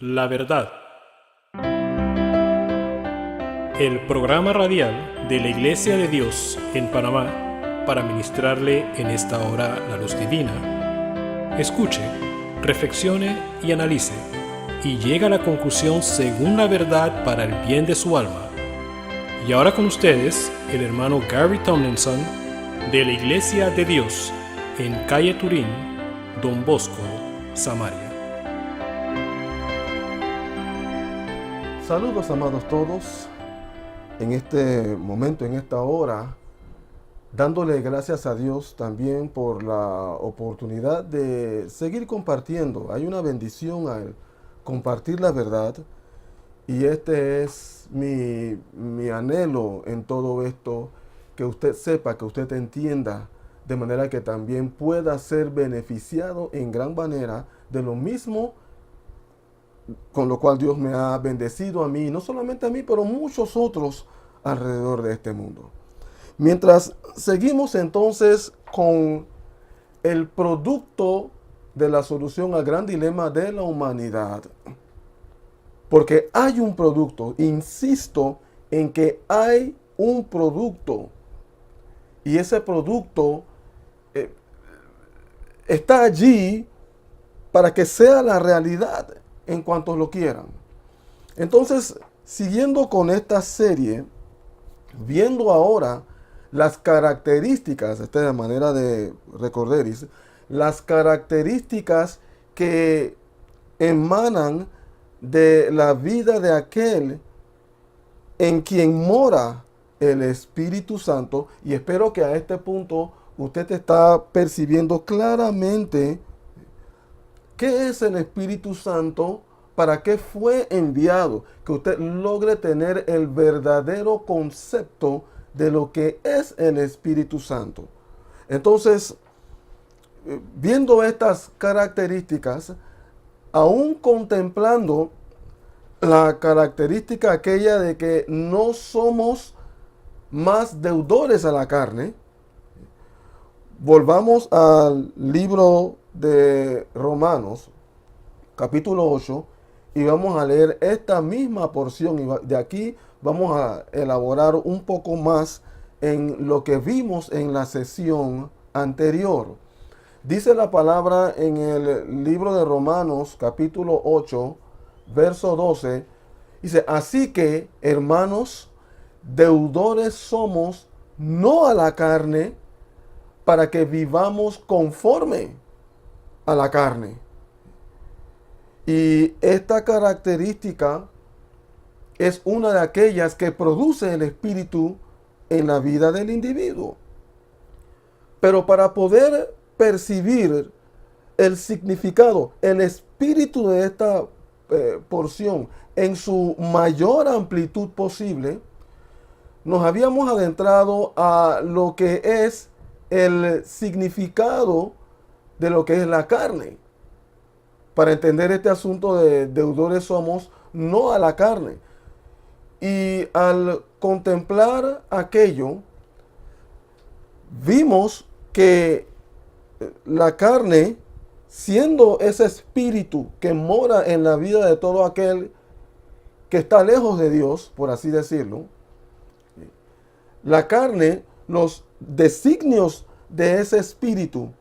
La verdad. El programa radial de la Iglesia de Dios en Panamá para ministrarle en esta hora la luz divina. Escuche, reflexione y analice y llegue a la conclusión según la verdad para el bien de su alma. Y ahora con ustedes, el hermano Gary Tomlinson de la Iglesia de Dios en calle Turín, Don Bosco, Samaria. Saludos, amados todos, en este momento, en esta hora, dándole gracias a Dios también por la oportunidad de seguir compartiendo. Hay una bendición al compartir la verdad y este es mi anhelo en todo esto, que usted sepa, que usted entienda, de manera que también pueda ser beneficiado en gran manera de lo mismo con lo cual Dios me ha bendecido a mí, no solamente a mí, pero muchos otros alrededor de este mundo. Mientras seguimos entonces con el producto de la solución al gran dilema de la humanidad, porque hay un producto, insisto en que hay un producto, y ese producto está allí para que sea la realidad en cuanto lo quieran. Entonces, siguiendo con esta serie, viendo ahora las características, esta es la manera de recordar, las características que emanan de la vida de aquel en quien mora el Espíritu Santo, y espero que a este punto usted está percibiendo claramente ¿qué es el Espíritu Santo? ¿Para qué fue enviado? Que usted logre tener el verdadero concepto de lo que es el Espíritu Santo. Entonces, viendo estas características, aún contemplando la característica aquella de que no somos más deudores a la carne, volvamos al libro de Romanos, capítulo 8, y vamos a leer esta misma porción, y de aquí vamos a elaborar un poco más en lo que vimos en la sesión anterior. Dice la palabra en el libro de Romanos, capítulo 8, verso 12, dice: así que, hermanos, deudores somos, no a la carne, para que vivamos conforme a la carne. Y esta característica es una de aquellas que produce el Espíritu en la vida del individuo. Pero para poder percibir el significado, el espíritu de esta porción en su mayor amplitud posible, nos habíamos adentrado a lo que es el significado de lo que es la carne. Para entender este asunto de deudores somos, no a la carne. Y al contemplar aquello, vimos que la carne, siendo ese espíritu que mora en la vida de todo aquel que está lejos de Dios, por así decirlo, la carne, los designios de ese espíritu,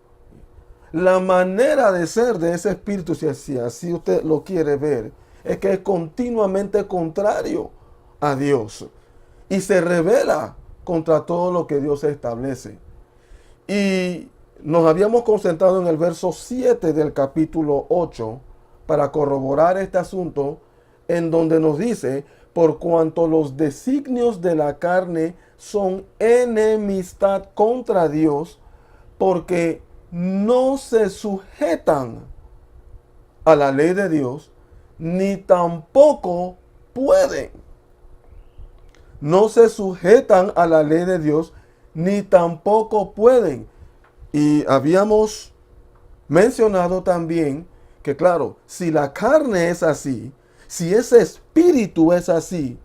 la manera de ser de ese espíritu, si así usted lo quiere ver, es que es continuamente contrario a Dios y se revela contra todo lo que Dios establece. Y nos habíamos concentrado en el verso 7 del capítulo 8 para corroborar este asunto, en donde nos dice: por cuanto los designios de la carne son enemistad contra Dios, porque no se sujetan a la ley de Dios, ni tampoco pueden. No se sujetan a la ley de Dios, ni tampoco pueden. Y habíamos mencionado también que, claro, si la carne es así, si ese espíritu es así,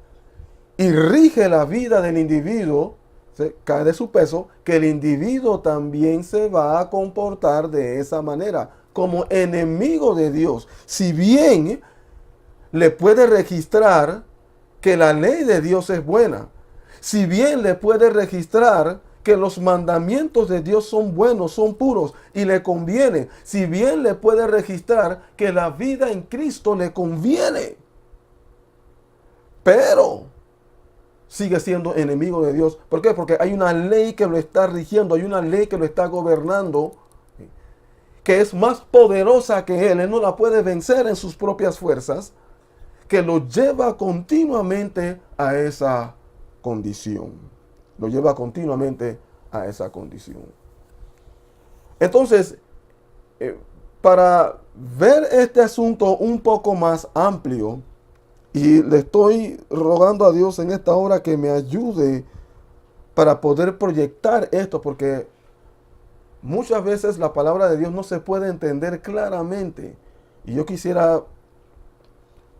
y rige la vida del individuo, se cae de su peso, que el individuo también se va a comportar de esa manera, como enemigo de Dios. Si bien le puede registrar que la ley de Dios es buena, si bien le puede registrar que los mandamientos de Dios son buenos, son puros y le conviene, si bien le puede registrar que la vida en Cristo le conviene, pero sigue siendo enemigo de Dios. ¿Por qué? Porque hay una ley que lo está rigiendo, hay una ley que lo está gobernando, que es más poderosa que él no la puede vencer en sus propias fuerzas, que lo lleva continuamente a esa condición. Lo lleva continuamente a esa condición. Entonces, para ver este asunto un poco más amplio, y le estoy rogando a Dios en esta hora que me ayude para poder proyectar esto, porque muchas veces la palabra de Dios no se puede entender claramente. Y yo quisiera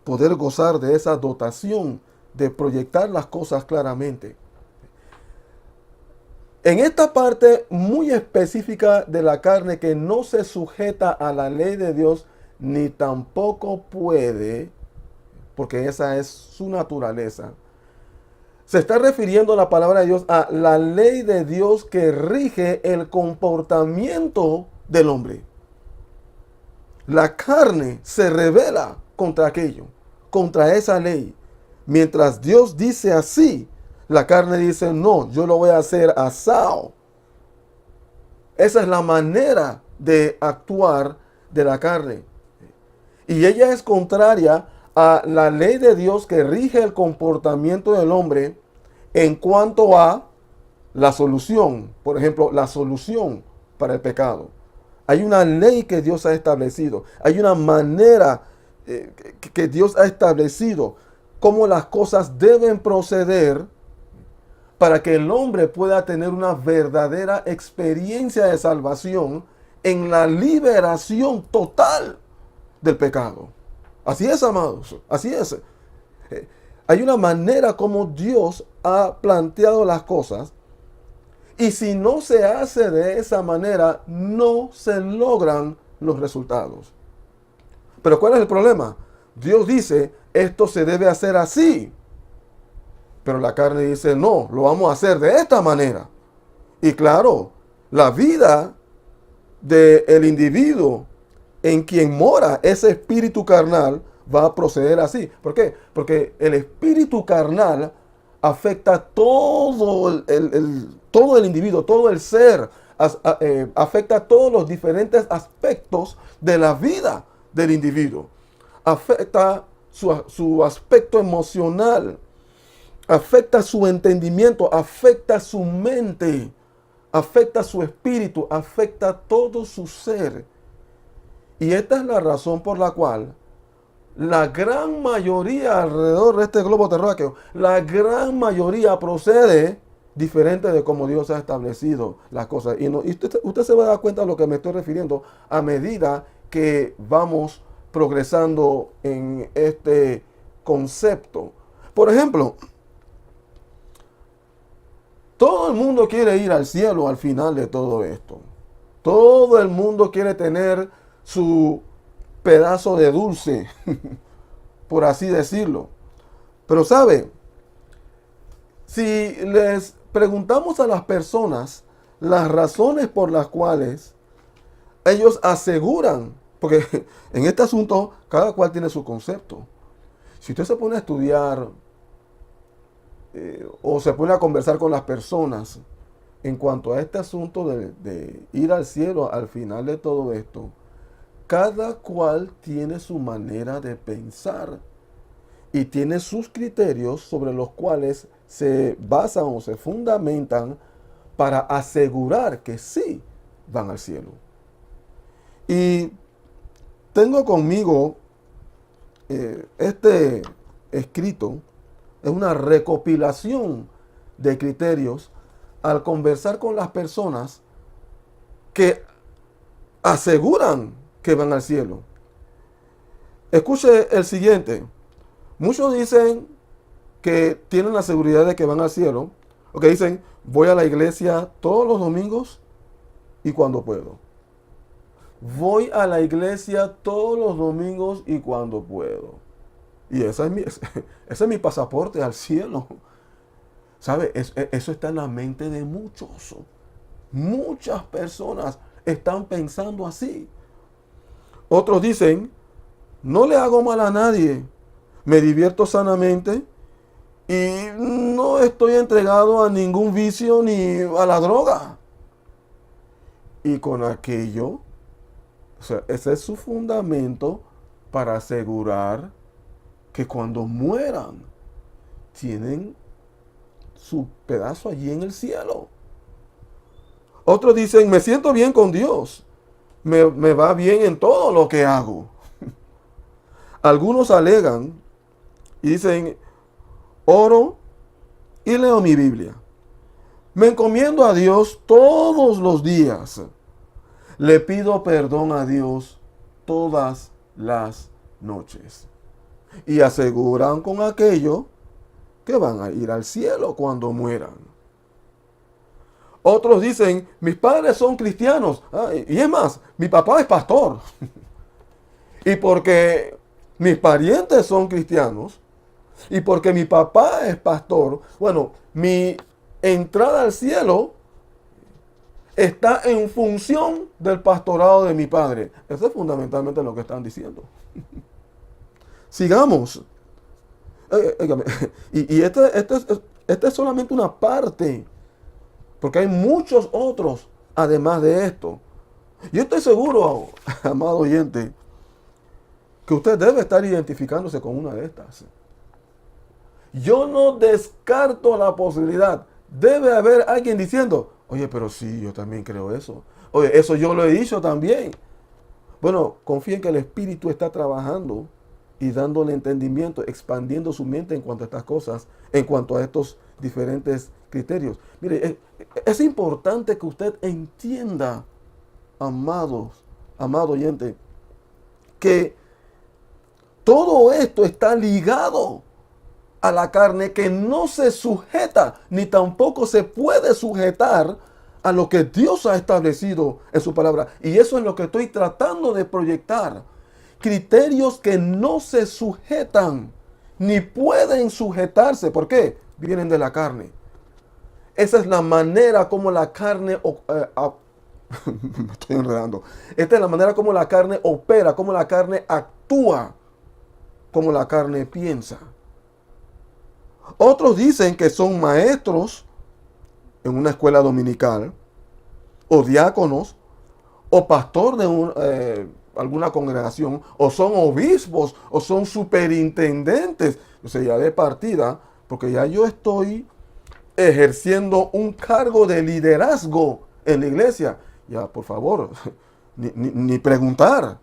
poder gozar de esa dotación de proyectar las cosas claramente. En esta parte muy específica de la carne que no se sujeta a la ley de Dios, ni tampoco puede, porque esa es su naturaleza, se está refiriendo la palabra de Dios a la ley de Dios que rige el comportamiento del hombre. La carne se rebela contra aquello, contra esa ley. Mientras Dios dice así, la carne dice, no, yo lo voy a hacer asado. Esa es la manera de actuar de la carne. Y ella es contraria a la ley de Dios que rige el comportamiento del hombre en cuanto a la solución. Por ejemplo, la solución para el pecado. Hay una ley que Dios ha establecido. Hay una manera que Dios ha establecido cómo las cosas deben proceder para que el hombre pueda tener una verdadera experiencia de salvación en la liberación total del pecado. Así es, amados, así es. Hay una manera como Dios ha planteado las cosas, y si no se hace de esa manera, no se logran los resultados. Pero ¿cuál es el problema? Dios dice, esto se debe hacer así. Pero la carne dice, no, lo vamos a hacer de esta manera. Y claro, la vida del individuo en quien mora ese espíritu carnal va a proceder así. ¿Por qué? Porque el espíritu carnal afecta todo todo el individuo, todo el ser, afecta todos los diferentes aspectos de la vida del individuo. Afecta su aspecto emocional, afecta su entendimiento, afecta su mente, afecta su espíritu, afecta todo su ser. Y esta es la razón por la cual la gran mayoría alrededor de este globo terráqueo, la gran mayoría procede diferente de como Dios ha establecido las cosas. Y usted se va a dar cuenta de lo que me estoy refiriendo a medida que vamos progresando en este concepto. Por ejemplo, todo el mundo quiere ir al cielo al final de todo esto. Todo el mundo quiere tener su pedazo de dulce, por así decirlo. Pero ¿sabe? Si les preguntamos a las personas las razones por las cuales ellos aseguran, porque en este asunto cada cual tiene su concepto. Si usted se pone a estudiar o se pone a conversar con las personas en cuanto a este asunto de ir al cielo al final de todo esto, cada cual tiene su manera de pensar y tiene sus criterios sobre los cuales se basan o se fundamentan para asegurar que sí van al cielo. Y tengo conmigo este escrito, es una recopilación de criterios al conversar con las personas que aseguran que van al cielo. Escuche el siguiente. Muchos dicen que tienen la seguridad de que van al cielo, o que dicen, voy a la iglesia todos los domingos y cuando puedo. Voy a la iglesia todos los domingos y cuando puedo. Y ese es mi pasaporte al cielo. ¿Sabe? Eso está en la mente de muchos. Muchas personas están pensando así. Otros dicen, no le hago mal a nadie, me divierto sanamente y no estoy entregado a ningún vicio ni a la droga. Y con aquello, o sea, ese es su fundamento para asegurar que cuando mueran tienen su pedazo allí en el cielo. Otros dicen, me siento bien con Dios, me va bien en todo lo que hago. Algunos alegan y dicen, oro y leo mi Biblia. Me encomiendo a Dios todos los días. Le pido perdón a Dios todas las noches. Y aseguran con aquello que van a ir al cielo cuando mueran. Otros dicen, mis padres son cristianos. Y es más, mi papá es pastor. Y porque mis parientes son cristianos, y porque mi papá es pastor, bueno, mi entrada al cielo está en función del pastorado de mi padre. Eso es fundamentalmente lo que están diciendo. Sigamos. Y esta es solamente una parte, porque hay muchos otros además de esto. Yo estoy seguro, amado oyente, que usted debe estar identificándose con una de estas. Yo no descarto la posibilidad. Debe haber alguien diciendo, oye, pero sí, yo también creo eso. Oye, eso yo lo he dicho también. Bueno, confíen que el Espíritu está trabajando y dándole entendimiento, expandiendo su mente en cuanto a estas cosas, en cuanto a estos diferentes criterios. Mire, es importante que usted entienda, amado oyente, que todo esto está ligado a la carne, que no se sujeta ni tampoco se puede sujetar a lo que Dios ha establecido en su palabra. Y eso es lo que estoy tratando de proyectar. Criterios que no se sujetan ni pueden sujetarse. ¿Por qué? Vienen de la carne. Esa es la manera como la carne me estoy enredando. Esta es la manera como la carne opera, como la carne actúa, como la carne piensa. Otros dicen que son maestros en una escuela dominical, o diáconos, o pastor de alguna congregación, o son obispos, o son superintendentes. O sea, ya de partida, porque ya yo estoy ejerciendo un cargo de liderazgo en la iglesia. Ya, por favor, ni preguntar.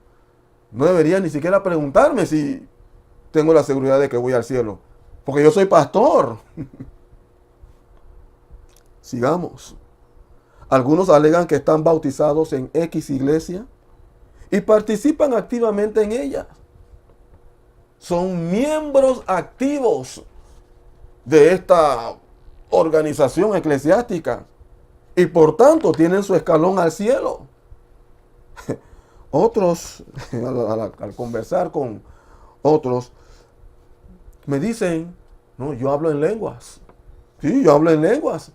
No debería ni siquiera preguntarme si tengo la seguridad de que voy al cielo, porque yo soy pastor. Sigamos. Algunos alegan que están bautizados en X iglesia y participan activamente en ella. Son miembros activos de esta organización eclesiástica y por tanto tienen su escalón al cielo. Otros, al conversar con otros, me dicen, no, yo hablo en lenguas. Sí, yo hablo en lenguas.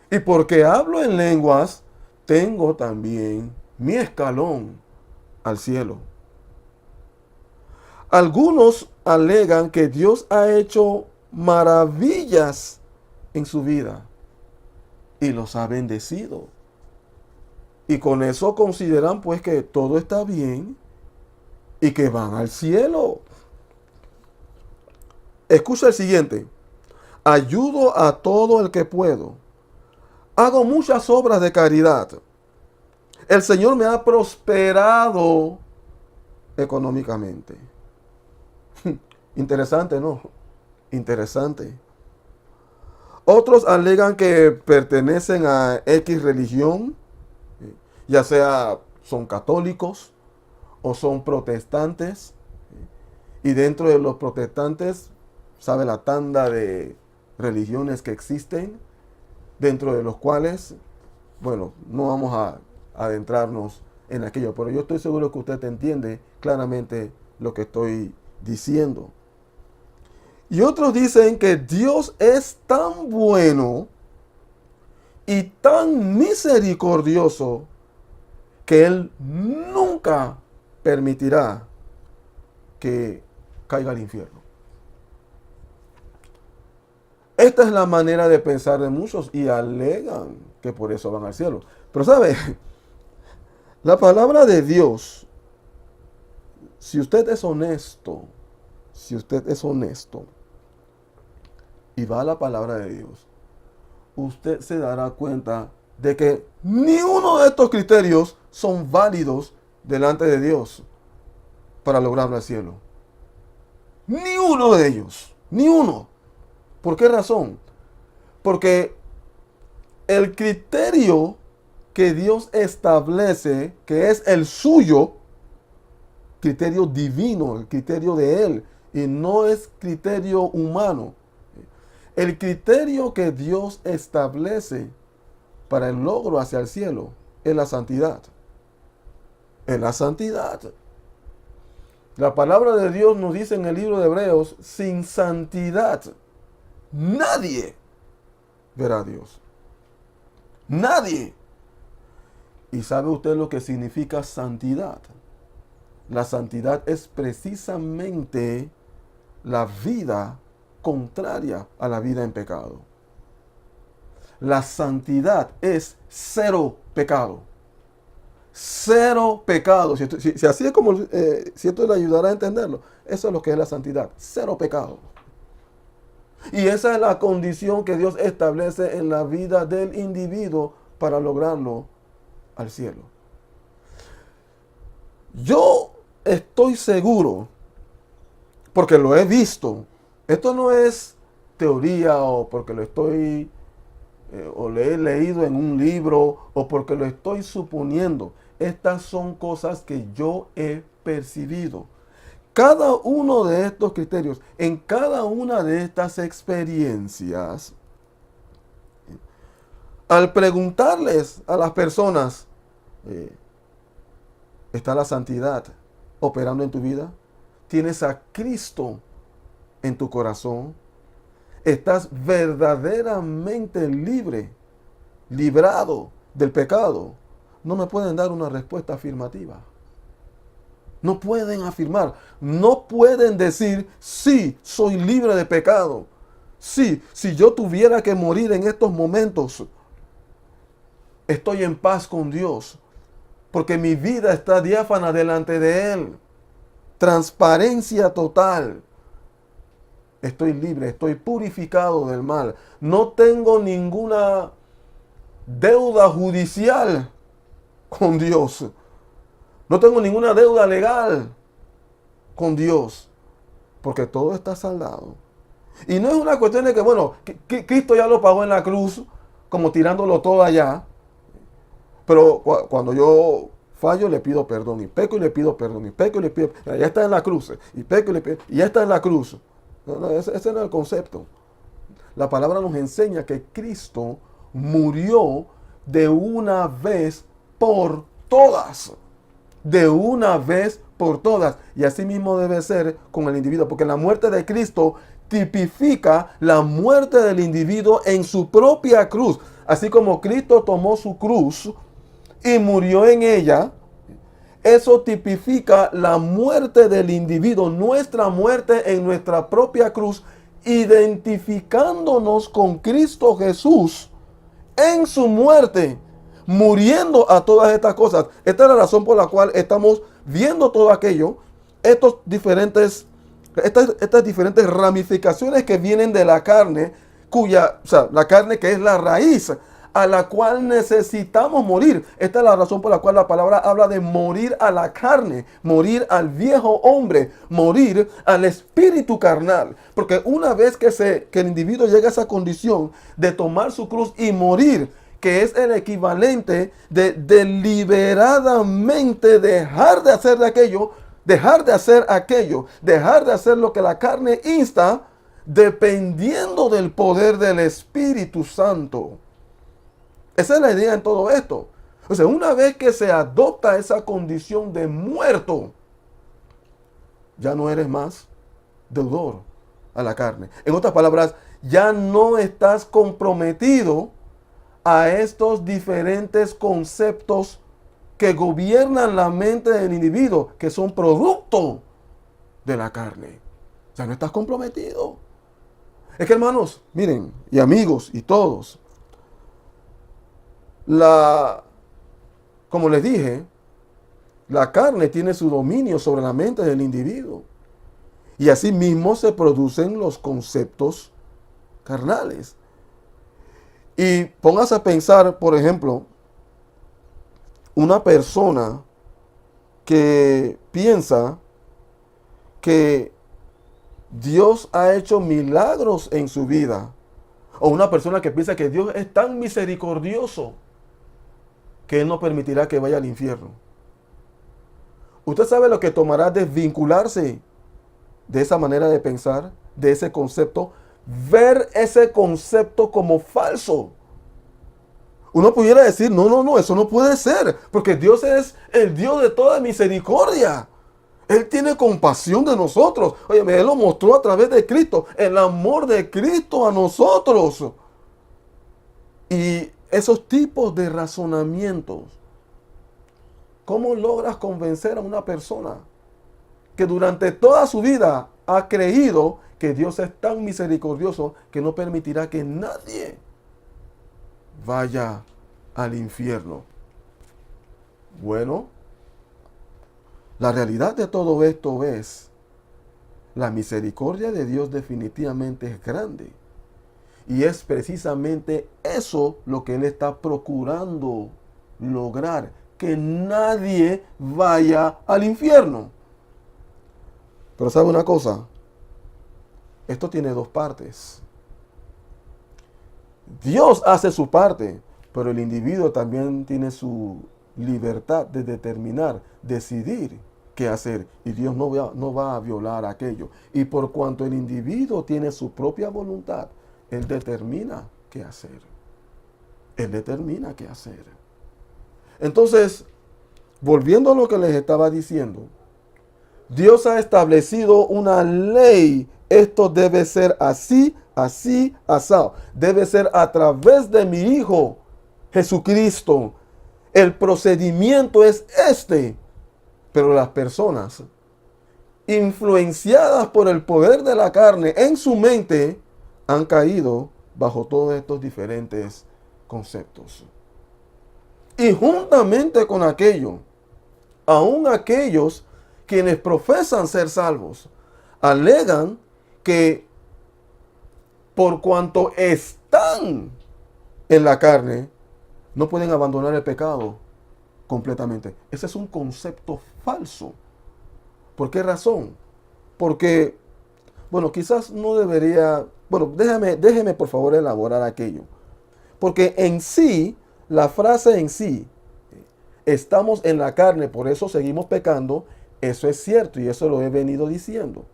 Y porque hablo en lenguas, tengo también mi escalón al cielo. Algunos alegan que Dios ha hecho maravillas en su vida y los ha bendecido. Y con eso consideran pues que todo está bien y que van al cielo. Escucha el siguiente. Ayudo a todo el que puedo. Hago muchas obras de caridad. El Señor me ha prosperado económicamente. Interesante, ¿no? Interesante. Otros alegan que pertenecen a X religión, ya sea son católicos o son protestantes. Y dentro de los protestantes, sabe la tanda de religiones que existen, dentro de los cuales, bueno, no vamos a adentrarnos en aquello, pero yo estoy seguro que usted entiende claramente lo que estoy diciendo. Y otros dicen que Dios es tan bueno y tan misericordioso que Él nunca permitirá que caiga al infierno. Esta es la manera de pensar de muchos y alegan que por eso van al cielo. Pero ¿sabe? La palabra de Dios, si usted es honesto y va a la palabra de Dios, usted se dará cuenta de que ni uno de estos criterios son válidos delante de Dios para lograr el cielo. Ni uno de ellos, ni uno. ¿Por qué razón? Porque el criterio que Dios establece, que es el suyo, criterio divino, el criterio de Él, y no es criterio humano. El criterio que Dios establece para el logro hacia el cielo es la santidad. Es la santidad. La palabra de Dios nos dice en el libro de Hebreos, sin santidad nadie verá a Dios. Nadie. ¿Y sabe usted lo que significa santidad? La santidad es precisamente la vida contraria a la vida en pecado. La santidad es cero pecado. Cero pecado. Si así es como, si esto le ayudará a entenderlo, eso es lo que es la santidad. Cero pecado. Y esa es la condición que Dios establece en la vida del individuo para lograrlo al cielo. Yo estoy seguro, porque lo he visto, esto no es teoría o porque lo estoy o lo he leído en un libro o porque lo estoy suponiendo. Estas son cosas que yo he percibido. Cada uno de estos criterios, en cada una de estas experiencias, al preguntarles a las personas, ¿está la santidad operando en tu vida? ¿Tienes a Cristo en tu corazón? ¿Estás verdaderamente librado del pecado? No me pueden dar una respuesta afirmativa. No pueden afirmar, no pueden decir, sí, soy libre de pecado. Sí, si yo tuviera que morir en estos momentos, estoy en paz con Dios, porque mi vida está diáfana delante de Él. Transparencia total. Estoy libre, estoy purificado del mal. No tengo ninguna deuda judicial con Dios. No tengo ninguna deuda legal con Dios, porque todo está saldado. Y no es una cuestión de que, bueno, que Cristo ya lo pagó en la cruz, como tirándolo todo allá. Pero cuando yo fallo, le pido perdón, y peco y le pido perdón, y peco y le pido, ya está en la cruz, y peco y le pido, y ya está en la cruz. No, ese no es el concepto. La palabra nos enseña que Cristo murió de una vez por todas. De una vez por todas. Y así mismo debe ser con el individuo, porque la muerte de Cristo tipifica la muerte del individuo en su propia cruz. Así como Cristo tomó su cruz y murió en ella, eso tipifica la muerte del individuo, nuestra muerte en nuestra propia cruz, identificándonos con Cristo Jesús en su muerte, muriendo a todas estas cosas. Esta es la razón por la cual estamos viendo todo aquello, estas diferentes ramificaciones que vienen de la carne, la carne que es la raíz, a la cual necesitamos morir. Esta es la razón por la cual la palabra habla de morir a la carne, morir al viejo hombre, morir al espíritu carnal. Porque una vez que el individuo llega a esa condición de tomar su cruz y morir, que es el equivalente de deliberadamente dejar de hacer aquello, dejar de hacer lo que la carne insta, dependiendo del poder del Espíritu Santo. Esa es la idea en todo esto. O sea, una vez que se adopta esa condición de muerto, ya no eres más deudor, a la carne. En otras palabras, ya no estás comprometido a estos diferentes conceptos que gobiernan la mente del individuo, que son producto de la carne. O sea, no estás comprometido. Es que, hermanos, miren, y amigos y todos, como les dije, la carne tiene su dominio sobre la mente del individuo. Y así mismo se producen los conceptos carnales. Y póngase a pensar, por ejemplo, una persona que piensa que Dios ha hecho milagros en su vida. O una persona que piensa que Dios es tan misericordioso que Él no permitirá que vaya al infierno. ¿Usted sabe lo que tomará desvincularse de esa manera de pensar, de ese concepto? Ver ese concepto como falso. Uno pudiera decir, no, eso no puede ser, porque Dios es el Dios de toda misericordia. Él tiene compasión de nosotros. Oye, Él lo mostró a través de Cristo, el amor de Cristo a nosotros. Y esos tipos de razonamientos, ¿cómo logras convencer a una persona que durante toda su vida ha creído que Dios es tan misericordioso que no permitirá que nadie vaya al infierno? Bueno, la realidad de todo esto es, la misericordia de Dios definitivamente es grande. Y es precisamente eso lo que Él está procurando lograr, que nadie vaya al infierno. Pero ¿sabe una cosa? Esto tiene dos partes. Dios hace su parte, pero el individuo también tiene su libertad de determinar, decidir qué hacer. Y Dios no va a violar aquello. Y por cuanto el individuo tiene su propia voluntad, Él determina qué hacer. Él determina qué hacer. Entonces, volviendo a lo que les estaba diciendo, Dios ha establecido una ley. Esto debe ser así, así, asado. Debe ser a través de mi Hijo Jesucristo. El procedimiento es este. Pero las personas, influenciadas por el poder de la carne en su mente, han caído bajo todos estos diferentes conceptos. Y juntamente con aquello, aún aquellos quienes profesan ser salvos, alegan que por cuanto están en la carne, no pueden abandonar el pecado completamente. Ese es un concepto falso. ¿Por qué razón? Porque, bueno, quizás no debería... Bueno, déjeme por favor elaborar aquello. Porque en sí, la frase en sí, estamos en la carne, por eso seguimos pecando, eso es cierto y eso lo he venido diciendo.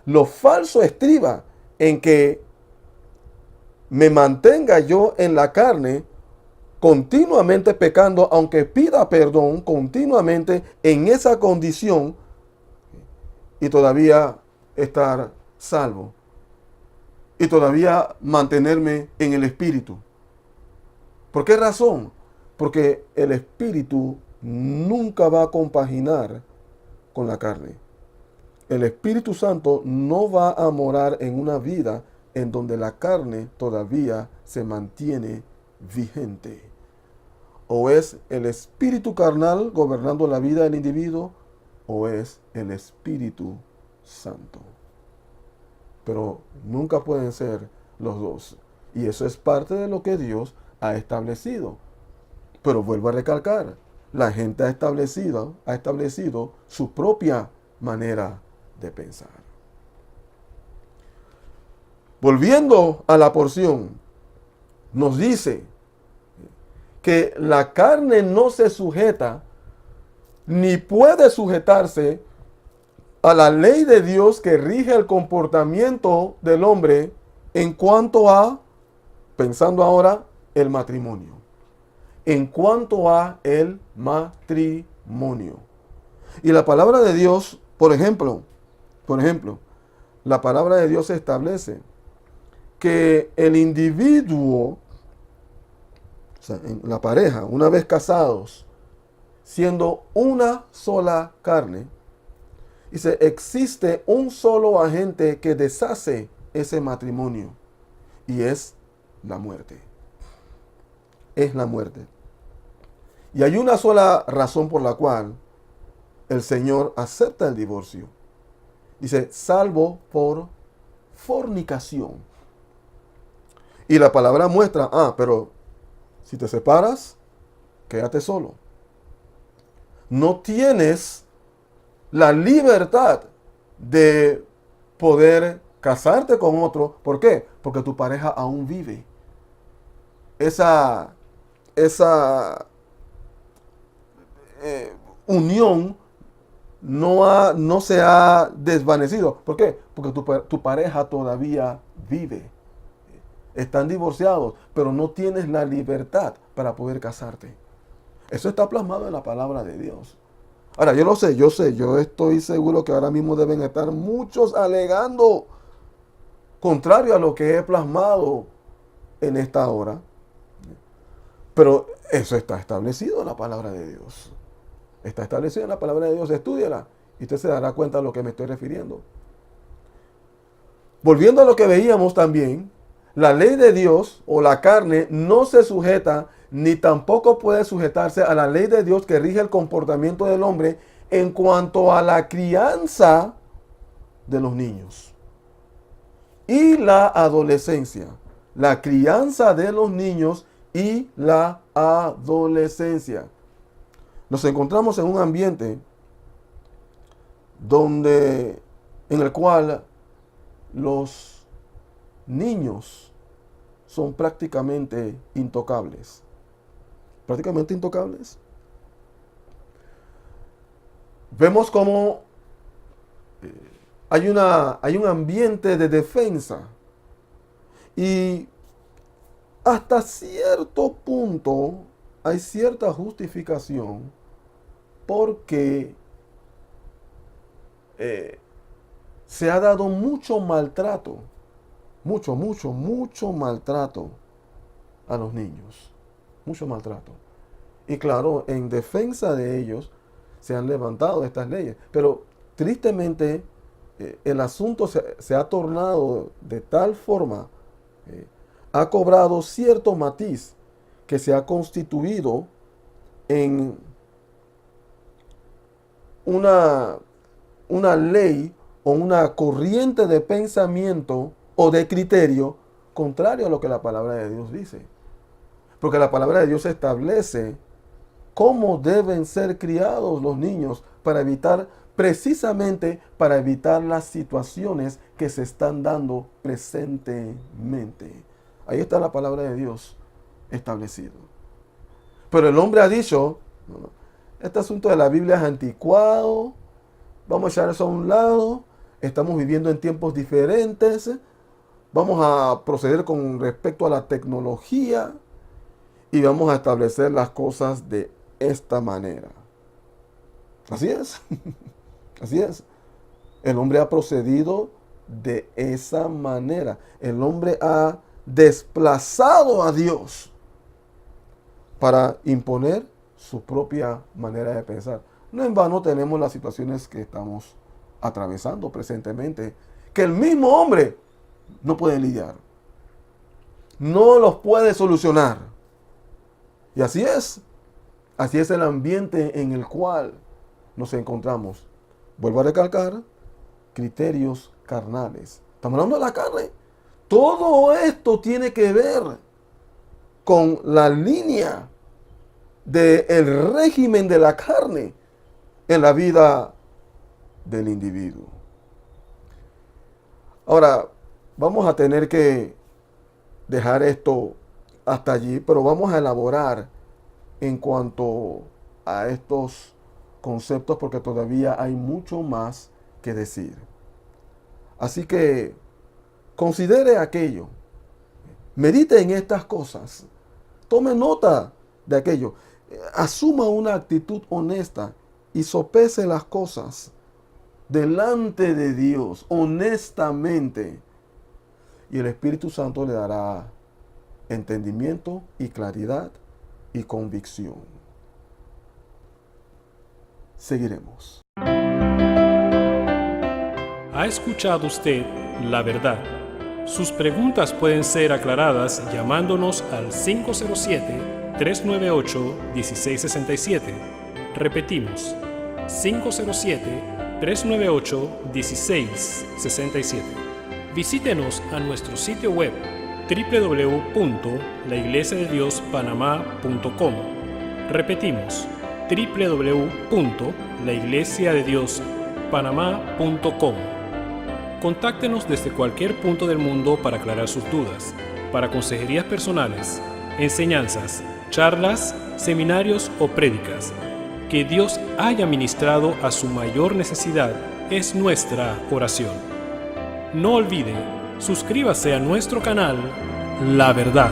Lo falso estriba en que me mantenga yo en la carne, continuamente pecando, aunque pida perdón, continuamente en esa condición y todavía estar salvo. Y todavía mantenerme en el Espíritu. ¿Por qué razón? Porque el Espíritu nunca va a compaginar con la carne. El Espíritu Santo no va a morar en una vida en donde la carne todavía se mantiene vigente. O es el espíritu carnal gobernando la vida del individuo, o es el Espíritu Santo. Pero nunca pueden ser los dos. Y eso es parte de lo que Dios ha establecido. Pero vuelvo a recalcar, la gente ha establecido su propia manera de pensar. Volviendo a la porción, nos dice que la carne no se sujeta ni puede sujetarse a la ley de Dios que rige el comportamiento del hombre en cuanto a, pensando ahora, el matrimonio. En cuanto a el matrimonio. Y la palabra de Dios, por ejemplo, la palabra de Dios establece que el individuo, o sea, en la pareja, una vez casados, siendo una sola carne, dice, existe un solo agente que deshace ese matrimonio, y es la muerte. Es la muerte. Y hay una sola razón por la cual el Señor acepta el divorcio. Dice, salvo por fornicación. Y la palabra muestra, pero si te separas, quédate solo. No tienes la libertad de poder casarte con otro. ¿Por qué? Porque tu pareja aún vive. Esa unión no se ha desvanecido. ¿Por qué? Porque tu pareja todavía vive. Están divorciados, pero no tienes la libertad para poder casarte. Eso está plasmado en la palabra de Dios. Ahora, yo estoy seguro que ahora mismo deben estar muchos alegando contrario a lo que he plasmado en esta hora. Pero eso está establecido en la palabra de Dios. Está establecido en la palabra de Dios. Estúdiala y usted se dará cuenta de lo que me estoy refiriendo. Volviendo a lo que veíamos también, la ley de Dios o la carne no se sujeta ni tampoco puede sujetarse a la ley de Dios que rige el comportamiento del hombre en cuanto a la crianza de los niños y la adolescencia. La crianza de los niños y la adolescencia. Nos encontramos en un ambiente en el cual los niños son prácticamente intocables. Prácticamente intocables. Vemos cómo hay un ambiente de defensa y hasta cierto punto hay cierta justificación porque se ha dado mucho maltrato, mucho maltrato a los niños, mucho maltrato. Y claro, en defensa de ellos se han levantado estas leyes, pero tristemente el asunto se ha tornado de tal forma, ha cobrado cierto matiz que se ha constituido en una ley o una corriente de pensamiento o de criterio contrario a lo que la palabra de Dios dice. Porque la palabra de Dios establece cómo deben ser criados los niños precisamente para evitar las situaciones que se están dando presentemente. Ahí está la palabra de Dios establecido. Pero el hombre ha dicho, este asunto de la Biblia es anticuado, vamos a echar eso a un lado, estamos viviendo en tiempos diferentes, vamos a proceder con respecto a la tecnología y vamos a establecer las cosas de esta manera. Así es, así es. El hombre ha procedido de esa manera. El hombre ha desplazado a Dios para imponer su propia manera de pensar. No en vano tenemos las situaciones que estamos atravesando presentemente, que el mismo hombre no puede lidiar, no los puede solucionar. Y así es el ambiente en el cual nos encontramos. Vuelvo a recalcar, criterios carnales. Estamos hablando de la carne. Todo esto tiene que ver con la línea del régimen de la carne en la vida del individuo. Ahora, vamos a tener que dejar esto hasta allí, pero vamos a elaborar en cuanto a estos conceptos porque todavía hay mucho más que decir. Así que considere aquello, medite en estas cosas, tome nota de aquello, asuma una actitud honesta y sopese las cosas. delante de Dios, honestamente. Y el Espíritu Santo le dará entendimiento y claridad y convicción. Seguiremos. ¿Ha escuchado usted la verdad? Sus preguntas pueden ser aclaradas llamándonos al 507-398-1667. Repetimos, 507-398-1667. Visítenos a nuestro sitio web www.laiglesiadediospanamá.com. Repetimos, www.laiglesiadediospanamá.com. Contáctenos desde cualquier punto del mundo para aclarar sus dudas, para consejerías personales, enseñanzas, charlas, seminarios o prédicas. Que Dios haya ministrado a su mayor necesidad es nuestra oración. No olvide, suscríbase a nuestro canal La Verdad.